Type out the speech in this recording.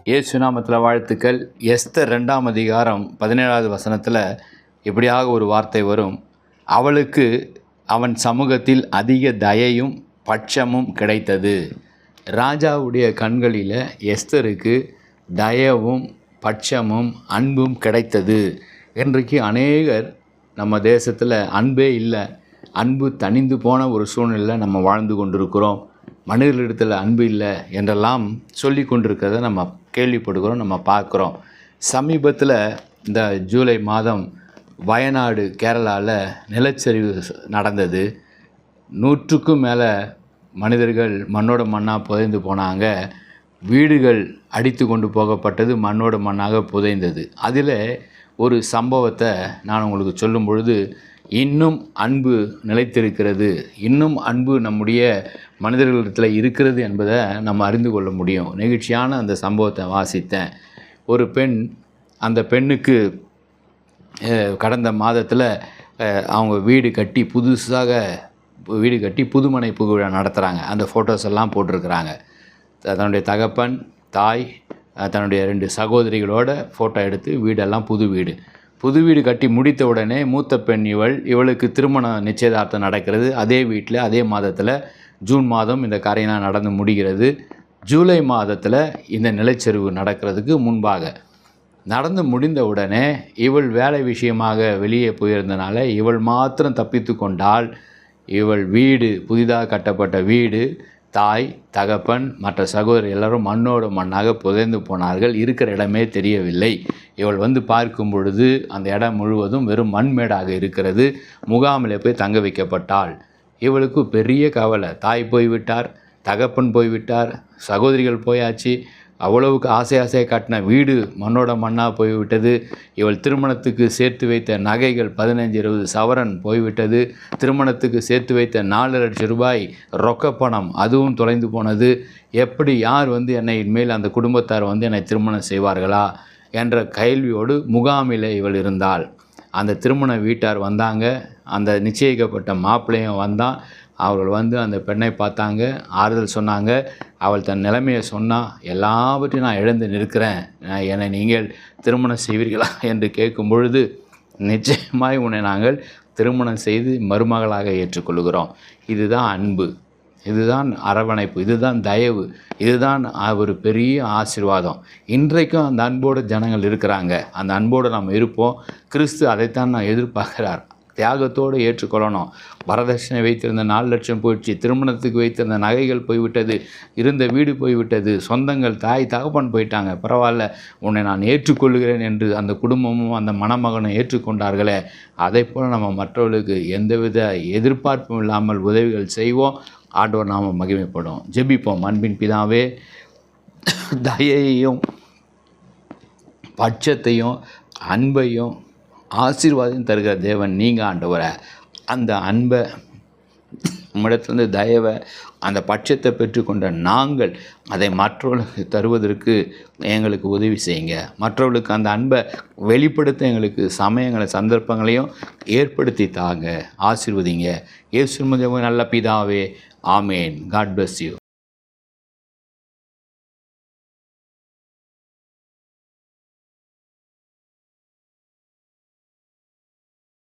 இயேசு நாமத்தில் வாழ்த்துக்கள். எஸ்தர் 2ஆம் அதிகாரம் 17வது வசனத்தில் இப்படியாக ஒரு வார்த்தை வரும். அவளுக்கு அவன் சமூகத்தில் அதிக தயையும் பட்சமும் கிடைத்தது. ராஜாவுடைய கண்களில் எஸ்தருக்கு தயவும் பட்சமும் அன்பும் கிடைத்தது. இன்றைக்கு அநேகர் நம்ம தேசத்தில் அன்பே இல்லை, அன்பு தணிந்து போன ஒரு சூழ்நிலையில் நம்ம வாழ்ந்து கொண்டிருக்கிறோம். மனிதர்களிடத்தில் அன்பு இல்லை என்றெல்லாம் சொல்லி கொண்டிருக்கிறத நம்ம கேள்விப்படுகிறோம், நம்ம பார்க்குறோம். சமீபத்தில் இந்த ஜூலை மாதம் வயநாடு கேரளாவில் நிலச்சரிவு நடந்தது. 100க்கும் மேலே மனிதர்கள் மண்ணோட மண்ணாக புதைந்து போனாங்க. வீடுகள் அடித்து கொண்டு போகப்பட்டது, மண்ணோட மண்ணாக புதைந்தது. அதில் ஒரு சம்பவத்தை நான் உங்களுக்கு சொல்லும் பொழுது இன்னும் அன்பு நிலைத்திருக்கிறது, இன்னும் அன்பு நம்முடைய மனிதர்களிடத்தில் இருக்கிறது என்பதை நம்ம அறிந்து கொள்ள முடியும். நெகிழ்ச்சியான அந்த சம்பவத்தை வாசித்தேன். ஒரு பெண், அந்த பெண்ணுக்கு கடந்த மாதத்தில் அவங்க வீடு கட்டி புதுசாக வீடு கட்டி புதுமனை புகுவிழா நடத்துகிறாங்க. அந்த ஃபோட்டோஸ் எல்லாம் போட்டிருக்கிறாங்க. தன்னுடைய தகப்பன், தாய், தன்னுடைய 2 சகோதரிகளோட ஃபோட்டோ எடுத்து வீடெல்லாம் புது வீடு கட்டி முடித்த உடனே மூத்த பெண் இவளுக்கு திருமண நிச்சயதார்த்தம் நடக்கிறது. அதே வீட்டில் அதே மாதத்தில் ஜூன் மாதம் இந்த காரியம்லாம் நடந்து முடிகிறது. ஜூலை மாதத்தில் இந்த நிலச்சரிவு நடக்கிறதுக்கு முன்பாக நடந்து முடிந்த உடனே இவள் வேலை விஷயமாக வெளியே போயிருந்தனால இவள் மாத்திரம் தப்பித்து கொண்டால். இவள் வீடு, புதிதாக கட்டப்பட்ட வீடு, தாய், தகப்பன், மற்ற சகோதரர் எல்லாரும் மண்ணோடு மண்ணாக புதைந்து போனார்கள். இருக்கிற இடமே தெரியவில்லை. இவள் வந்து பார்க்கும் பொழுது அந்த இடம் முழுவதும் வெறும் மண்மேடாக இருக்கிறது. முகாமில் போய் தங்க வைக்கப்பட்டாள். இவளுக்கு பெரிய கவலை. தாய் போய்விட்டார், தகப்பன் போய்விட்டார், சகோதரிகள் போயாச்சு. அவ்வளவுக்கு ஆசையாக கட்டின வீடு மண்ணோட மண்ணாக போய்விட்டது. இவள் திருமணத்துக்கு சேர்த்து வைத்த நகைகள் 15-20 சவரன் போய்விட்டது. திருமணத்துக்கு சேர்த்து வைத்த 4 லட்சம் ரூபாய் ரொக்கப்பணம் அதுவும் தொலைந்து போனது. எப்படி யார் என்னை இனிமேல் அந்த குடும்பத்தார் என்னை திருமணம் செய்வார்களா என்ற கேள்வியோடு முகாமில் இவள் இருந்தாள். அந்த திருமண வீட்டார் வந்தாங்க. அந்த நிச்சயிக்கப்பட்ட மாப்பிள்ளையும் வந்தான். அவர்கள் அந்த பெண்ணை பார்த்தாங்க, ஆறுதல் சொன்னாங்க. அவள் தன் நிலைமையை சொன்னால், எல்லாவற்றையும் நான் இழந்து நிற்கிறேன், என்னை நீங்கள் திருமணம் செய்வீர்களா என்று கேட்கும் பொழுது, நிச்சயமாய் உன்னை நாங்கள் திருமணம் செய்து மருமகளாக ஏற்றுக்கொள்கிறோம். இதுதான் அன்பு, இதுதான் அரவணைப்பு, இதுதான் தயவு, இதுதான் ஒரு பெரிய ஆசீர்வாதம். இன்றைக்கும் அந்த அன்போடு ஜனங்கள் இருக்கிறாங்க. அந்த அன்போடு நாம் இருப்போம். கிறிஸ்து அதைத்தான் நான் எதிர்பார்க்கிறார். தியாகத்தோடு ஏற்றுக்கொள்ளணும். வரதட்சணை வைத்திருந்த 4 லட்சம் போயிடுச்சு, திருமணத்துக்கு வைத்திருந்த நகைகள் போய்விட்டது, இருந்த வீடு போய்விட்டது, சொந்தங்கள், தாய் தகப்பன் போயிட்டாங்க. பரவாயில்ல, உன்னை நான் ஏற்றுக்கொள்கிறேன் என்று அந்த குடும்பமும் அந்த மணமகனும் ஏற்றுக்கொண்டார்களே, அதை போல் நம்ம மற்றவர்களுக்கு எந்தவித எதிர்பார்ப்பும் இல்லாமல் உதவிகள் செய்வோம். ஆண்டவர் நாம மகிமைப்படும். ஜெபிப்போம். அன்பின் பிதாவே, தயையையும் பட்சத்தையும் அன்பையும் ஆசீர்வாதம் தருகிற தேவன் நீங்கள் ஆண்டவரை. அந்த அன்பை உம்மிடத்திலிருந்து தயவை, அந்த பட்சத்தை பெற்றுக்கொண்ட நாங்கள் அதை மற்றவர்களுக்கு தருவதற்கு எங்களுக்கு உதவி செய்யுங்க. மற்றவர்களுக்கு அந்த அன்பை வெளிப்படுத்த எங்களுக்கு சமயங்களை, சந்தர்ப்பங்களையும் ஏற்படுத்தி தாங்க. ஆசீர்வதிங்க. இயேசு நல்ல பிதாவே, ஆமேன். God bless you.